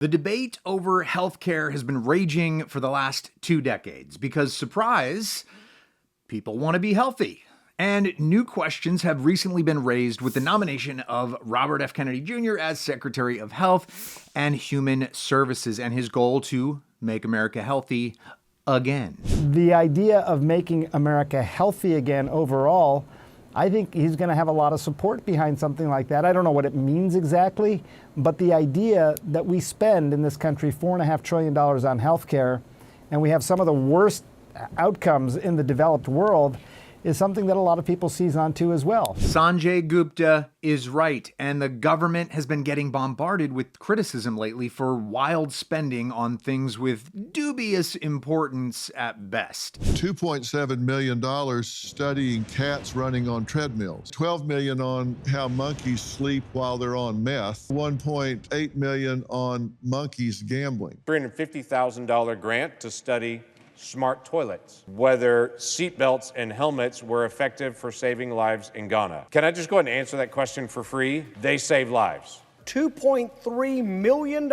The debate over healthcare has been raging for the last 2 decades because, surprise, people want to be healthy. And new questions have recently been raised with the nomination of Robert F. Kennedy Jr. as Secretary of Health and Human Services and his goal to make America healthy again. The idea of making America healthy again overall, I think he's going to have a lot of support behind something like that. I don't know what it means exactly, but the idea that we spend in this country $4.5 trillion on healthcare, and we have some of the worst outcomes in the developed world, is something that a lot of people seize onto as well. Sanjay Gupta is right, and the government has been getting bombarded with criticism lately for wild spending on things with dubious importance at best. $2.7 million studying cats running on treadmills, $12 million on how monkeys sleep while they're on meth, $1.8 million on monkeys gambling. $350,000 grant to study smart toilets, whether seatbelts and helmets were effective for saving lives in Ghana. Can I just go ahead and answer that question for free? They save lives. $2.3 million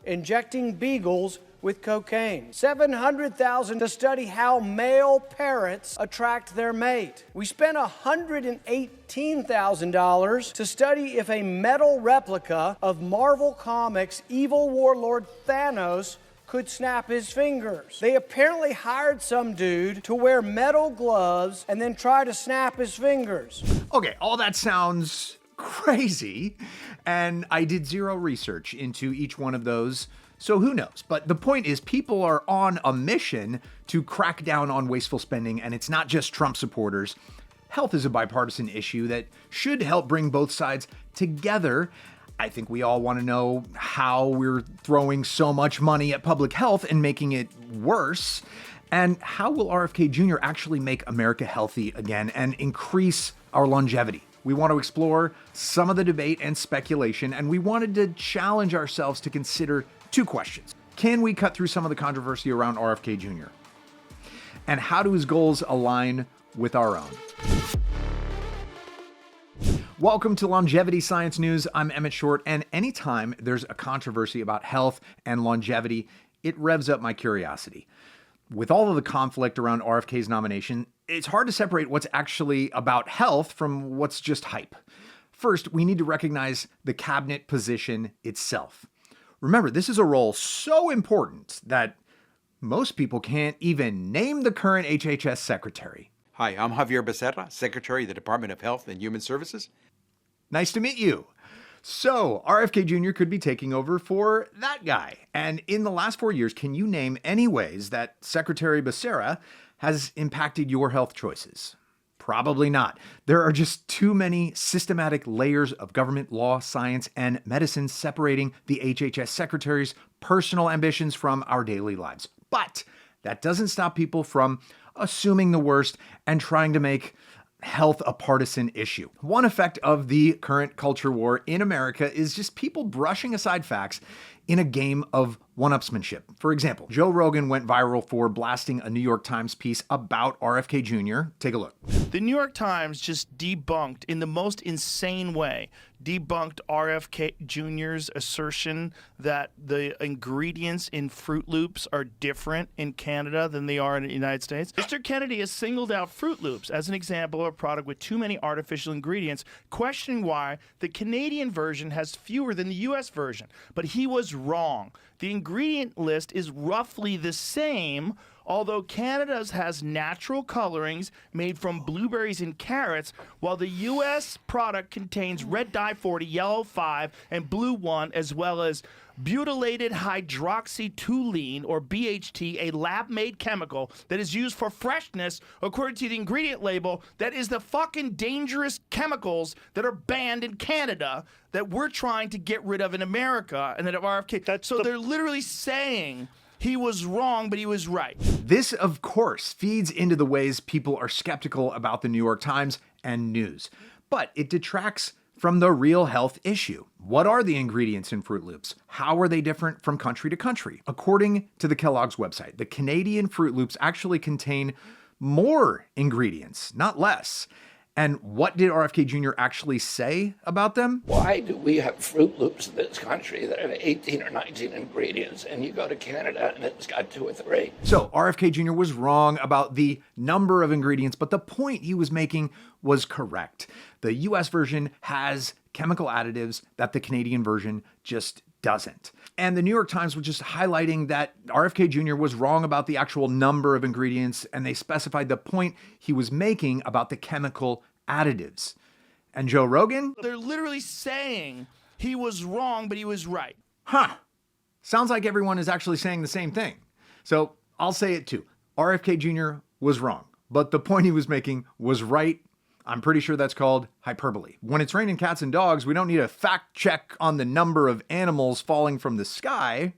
injecting beagles with cocaine. $700,000 to study how male parrots attract their mate. We spent $118,000 to study if a metal replica of Marvel Comics' evil warlord Thanos could snap his fingers. They apparently hired some dude to wear metal gloves and then try to snap his fingers. Okay, all that sounds crazy, and I did zero research into each one of those, so who knows? But the point is, people are on a mission to crack down on wasteful spending, and it's not just Trump supporters. Health is a bipartisan issue that should help bring both sides together. I think we all want to know how we're throwing so much money at public health and making it worse. And how will RFK Jr. actually make America healthy again and increase our longevity? We want to explore some of the debate and speculation, and we wanted to challenge ourselves to consider 2 questions. Can we cut through some of the controversy around RFK Jr.? And how do his goals align with our own? Welcome to Longevity Science News. I'm Emmett Short, and anytime there's a controversy about health and longevity, it revs up my curiosity. With all of the conflict around RFK's nomination, it's hard to separate what's actually about health from what's just hype. First, we need to recognize the cabinet position itself. Remember, this is a role so important that most people can't even name the current HHS secretary. Hi, I'm Javier Becerra, Secretary of the Department of Health and Human Services. Nice to meet you. So, RFK Jr. could be taking over for that guy. And in the last 4 years, can you name any ways that Secretary Becerra has impacted your health choices? Probably not. There are just too many systematic layers of government, law, science, and medicine separating the HHS secretary's personal ambitions from our daily lives. But that doesn't stop people from assuming the worst and trying to make health a partisan issue. One effect of the current culture war in America is just people brushing aside facts in a game of one-upsmanship. For example, Joe Rogan went viral for blasting a New York Times piece about RFK Jr. Take a look. The New York Times just debunked, in the most insane way, debunked RFK Jr.'s assertion that the ingredients in Fruit Loops are different in Canada than they are in the United States. Mr. Kennedy has singled out Fruit Loops as an example of a product with too many artificial ingredients, questioning why the Canadian version has fewer than the U.S. version. But he was wrong. The ingredient list is roughly the same, although Canada's has natural colorings made from blueberries and carrots, while the U.S. product contains red dye 40, yellow 5, and blue 1, as well as butylated hydroxytoluene, or BHT, a lab-made chemical that is used for freshness, according to the ingredient label, that is the fucking dangerous chemicals that are banned in Canada that we're trying to get rid of in America, and that of RFK. They're literally saying he was wrong, but he was right. This, of course, feeds into the ways people are skeptical about the New York Times and news. But it detracts from the real health issue. What are the ingredients in Fruit Loops? How are they different from country to country? According to the Kellogg's website, the Canadian Fruit Loops actually contain more ingredients, not less. And what did RFK Jr. actually say about them? Why do we have Fruit Loops in this country that have 18 or 19 ingredients, and you go to Canada and it's got 2 or 3? So RFK Jr. was wrong about the number of ingredients, but the point he was making was correct. The US version has chemical additives that the Canadian version just doesn't. And the New York Times was just highlighting that RFK Jr. was wrong about the actual number of ingredients, and they specified the point he was making about the chemical additives. And Joe Rogan? They're literally saying he was wrong, but he was right. Huh. Sounds like everyone is actually saying the same thing. So I'll say it too. RFK Jr. was wrong, but the point he was making was right. I'm pretty sure that's called hyperbole. When it's raining cats and dogs, we don't need a fact check on the number of animals falling from the sky.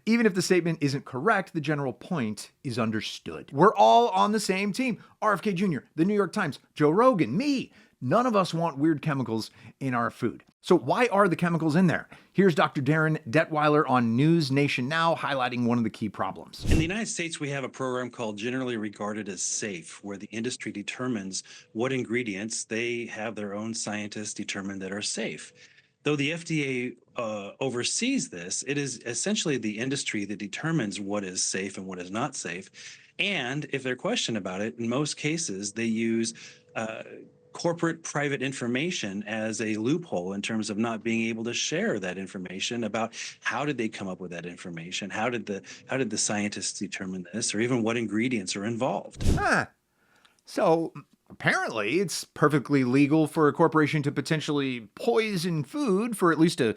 Even if the statement isn't correct, the general point is understood. We're all on the same team. RFK Jr., the New York Times, Joe Rogan, me. None of us want weird chemicals in our food. So why are the chemicals in there? Here's Dr. Darren Detweiler on News Nation Now, highlighting one of the key problems. In the United States, we have a program called Generally Regarded as Safe, where the industry determines what ingredients they have their own scientists determine that are safe. Though the FDA oversees this, it is essentially the industry that determines what is safe and what is not safe. And if they're questioned about it, in most cases, they use corporate private information as a loophole in terms of not being able to share that information about how did they come up with that information, how did the scientists determine this, or even what ingredients are involved. So apparently it's perfectly legal for a corporation to potentially poison food for at least a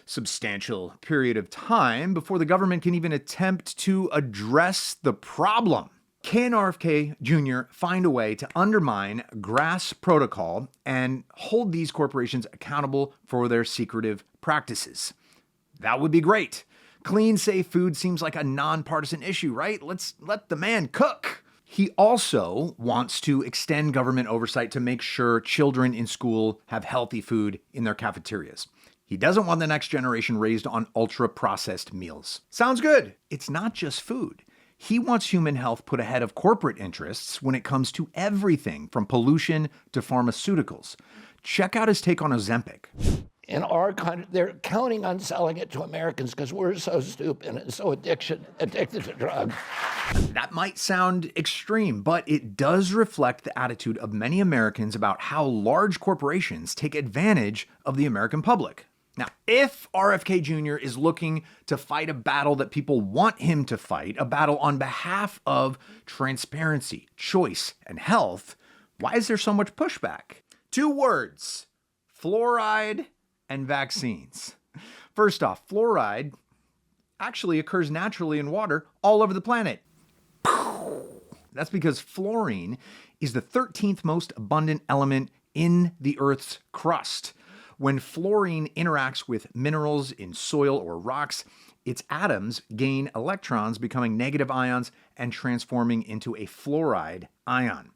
substantial period of time before the government can even attempt to address the problem. Can RFK Jr. find a way to undermine GRAS protocol and hold these corporations accountable for their secretive practices? That would be great. Clean, safe food seems like a nonpartisan issue, right? Let's let the man cook. He also wants to extend government oversight to make sure children in school have healthy food in their cafeterias. He doesn't want the next generation raised on ultra-processed meals. Sounds good. It's not just food. He wants human health put ahead of corporate interests when it comes to everything from pollution to pharmaceuticals. Check out his take on Ozempic. In our country, they're counting on selling it to Americans because we're so stupid and so addicted to drugs. That might sound extreme, but it does reflect the attitude of many Americans about how large corporations take advantage of the American public. Now, if RFK Jr. is looking to fight a battle that people want him to fight, a battle on behalf of transparency, choice, and health, why is there so much pushback? 2 words: fluoride and vaccines. First off, fluoride actually occurs naturally in water all over the planet. That's because fluorine is the 13th most abundant element in the Earth's crust. When fluorine interacts with minerals in soil or rocks, its atoms gain electrons, becoming negative ions and transforming into a fluoride ion.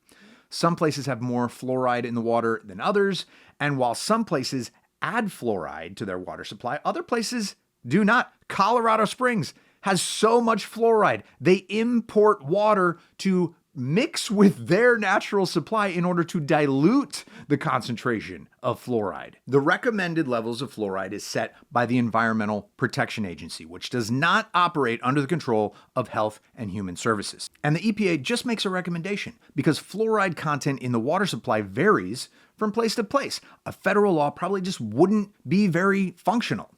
Some places have more fluoride in the water than others, and while some places add fluoride to their water supply, other places do not. Colorado Springs has so much fluoride, they import water to mix with their natural supply in order to dilute the concentration of fluoride. The recommended levels of fluoride is set by the Environmental Protection Agency, which does not operate under the control of Health and Human Services. And the EPA just makes a recommendation because fluoride content in the water supply varies from place to place. A federal law probably just wouldn't be very functional.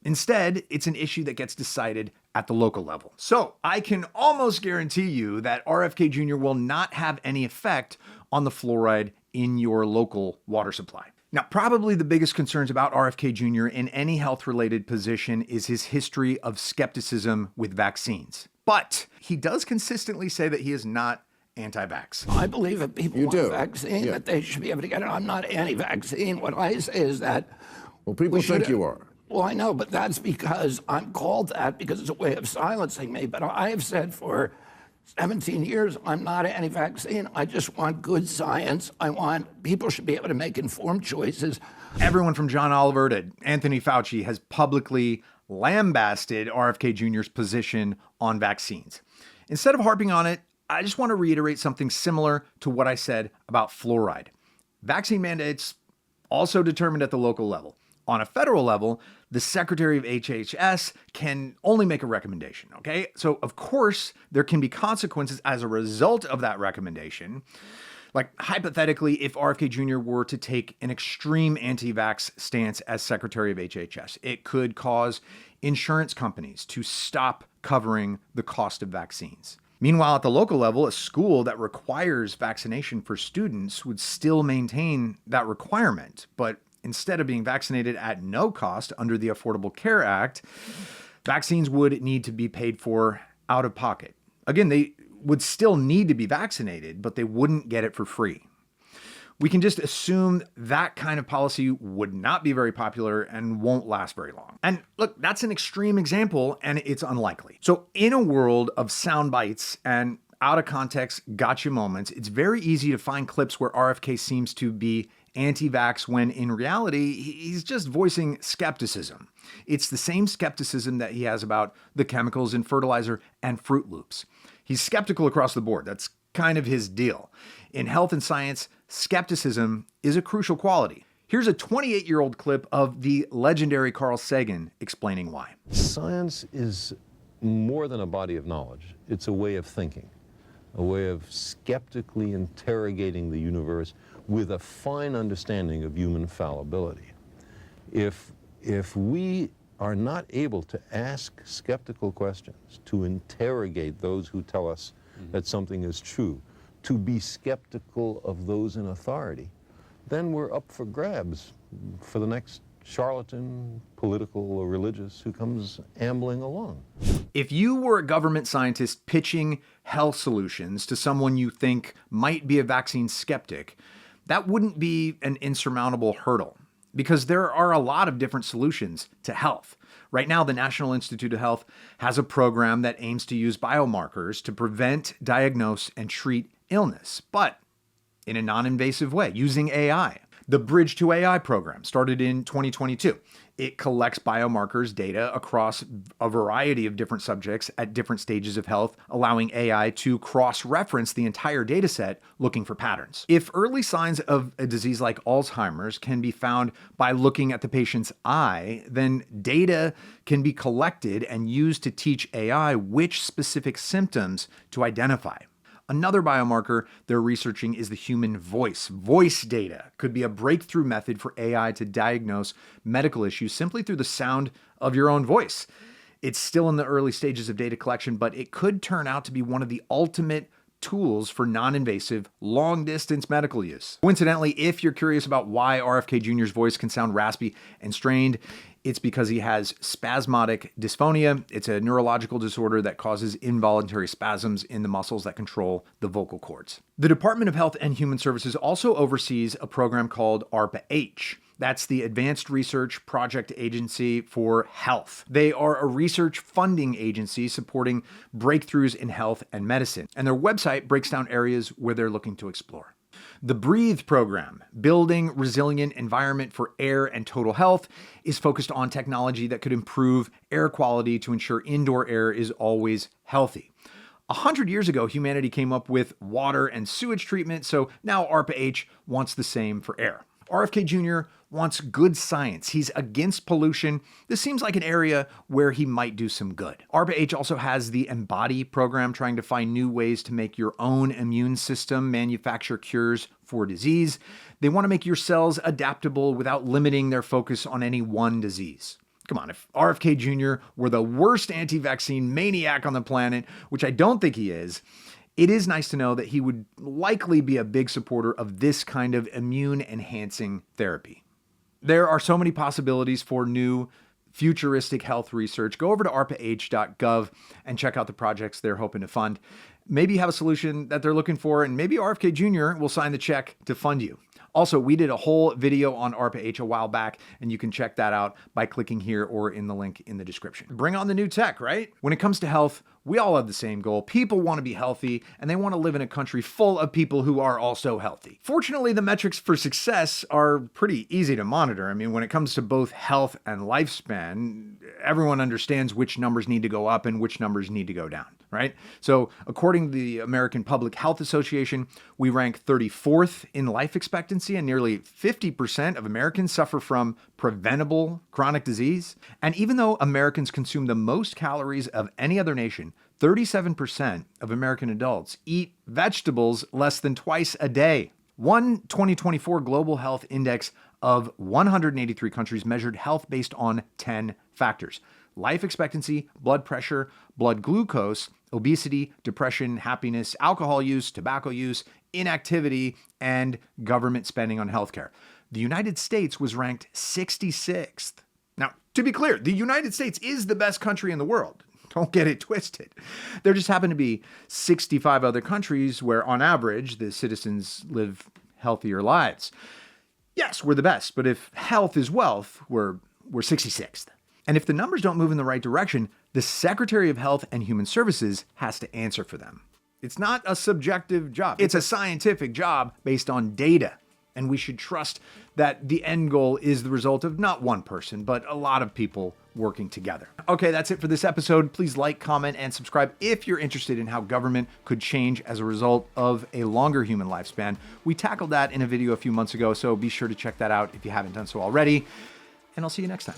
Instead, it's an issue that gets decided at the local level. So I can almost guarantee you that RFK Jr. will not have any effect on the fluoride in your local water supply. Now, probably the biggest concerns about RFK Jr. in any health-related position is his history of skepticism with vaccines. But he does consistently say that he is not anti-vax. I believe if people want a vaccine, that they should be able to get it. I'm not anti-vaccine. What I say is that... Well, people think you are. Well, I know, but that's because I'm called that because it's a way of silencing me. But I have said for 17 years, I'm not anti-vaccine. I just want good science. I want people should be able to make informed choices. Everyone from John Oliver to Anthony Fauci has publicly lambasted RFK Jr.'s position on vaccines. Instead of harping on it, I just want to reiterate something similar to what I said about fluoride. Vaccine mandates also determined at the local level. On a federal level, the Secretary of HHS can only make a recommendation, okay? So, of course, there can be consequences as a result of that recommendation. Like, hypothetically, if RFK Jr. were to take an extreme anti-vax stance as Secretary of HHS, it could cause insurance companies to stop covering the cost of vaccines. Meanwhile, at the local level, a school that requires vaccination for students would still maintain that requirement, but instead of being vaccinated at no cost under the Affordable Care Act, vaccines would need to be paid for out of pocket. Again, they would still need to be vaccinated, but they wouldn't get it for free. We can just assume that kind of policy would not be very popular and won't last very long. And look, that's an extreme example, and it's unlikely. So in a world of sound bites and out of context gotcha moments, it's very easy to find clips where RFK seems to be anti-vax when in reality, he's just voicing skepticism. It's the same skepticism that he has about the chemicals in fertilizer and Fruit Loops. He's skeptical across the board. That's kind of his deal. In health and science, skepticism is a crucial quality. Here's a 28-year-old clip of the legendary Carl Sagan explaining why. Science is more than a body of knowledge. It's a way of thinking, a way of skeptically interrogating the universe with a fine understanding of human fallibility. If we are not able to ask skeptical questions, to interrogate those who tell us that something is true, to be skeptical of those in authority, then we're up for grabs for the next charlatan, political or religious, who comes ambling along. If you were a government scientist pitching health solutions to someone you think might be a vaccine skeptic, that wouldn't be an insurmountable hurdle, because there are a lot of different solutions to health. Right now, the National Institute of Health has a program that aims to use biomarkers to prevent, diagnose, and treat illness, but in a non-invasive way, using AI. The Bridge to AI program started in 2022. It collects biomarkers data across a variety of different subjects at different stages of health, allowing AI to cross-reference the entire data set looking for patterns. If early signs of a disease like Alzheimer's can be found by looking at the patient's eye, then data can be collected and used to teach AI which specific symptoms to identify. Another biomarker they're researching is the human voice. Voice data could be a breakthrough method for AI to diagnose medical issues simply through the sound of your own voice. It's still in the early stages of data collection, but it could turn out to be one of the ultimate tools for non-invasive, long-distance medical use. Coincidentally, if you're curious about why RFK Jr.'s voice can sound raspy and strained, it's because he has spasmodic dysphonia. It's a neurological disorder that causes involuntary spasms in the muscles that control the vocal cords. The Department of Health and Human Services also oversees a program called ARPA-H. That's the Advanced Research Project Agency for Health. They are a research funding agency supporting breakthroughs in health and medicine, and their website breaks down areas where they're looking to explore. The BREATHE program, Building Resilient Environment for Air and Total Health, is focused on technology that could improve air quality to ensure indoor air is always healthy. 100 years ago, humanity came up with water and sewage treatment, so now ARPA-H wants the same for air. RFK Jr. wants good science. He's against pollution. This seems like an area where he might do some good. ARPA-H also has the Embody program, trying to find new ways to make your own immune system manufacture cures for disease. They want to make your cells adaptable without limiting their focus on any one disease. Come on, if RFK Jr. were the worst anti-vaccine maniac on the planet, which I don't think he is, it is nice to know that he would likely be a big supporter of this kind of immune-enhancing therapy. There are so many possibilities for new futuristic health research. Go over to arpah.gov and check out the projects they're hoping to fund. Maybe you have a solution that they're looking for, and maybe RFK Jr. will sign the check to fund you. Also, we did a whole video on ARPA-H a while back, and you can check that out by clicking here or in the link in the description. Bring on the new tech, right? When it comes to health, We all have the same goal. People want to be healthy, and they want to live in a country full of people who are also healthy. Fortunately, the metrics for success are pretty easy to monitor. I mean, when it comes to both health and lifespan, everyone understands which numbers need to go up and which numbers need to go down, right? So according to the American Public Health Association, we rank 34th in life expectancy, and nearly 50% of Americans suffer from preventable chronic disease. And even though Americans consume the most calories of any other nation, 37% of American adults eat vegetables less than twice a day. One 2024 Global Health Index of 183 countries measured health based on 10 factors: life expectancy, blood pressure, blood glucose, obesity, depression, happiness, alcohol use, tobacco use, inactivity, and government spending on healthcare. The United States was ranked 66th. Now, to be clear, the United States is the best country in the world. Don't get it twisted. There just happen to be 65 other countries where, on average, the citizens live healthier lives. Yes, we're the best, but if health is wealth, we're 66th. And if the numbers don't move in the right direction, the Secretary of Health and Human Services has to answer for them. It's not a subjective job. It's a scientific job based on data. And we should trust that the end goal is the result of not one person, but a lot of people working together. Okay, that's it for this episode. Please like, comment, and subscribe if you're interested in how government could change as a result of a longer human lifespan. We tackled that in a video a few months ago, so be sure to check that out if you haven't done so already. And I'll see you next time.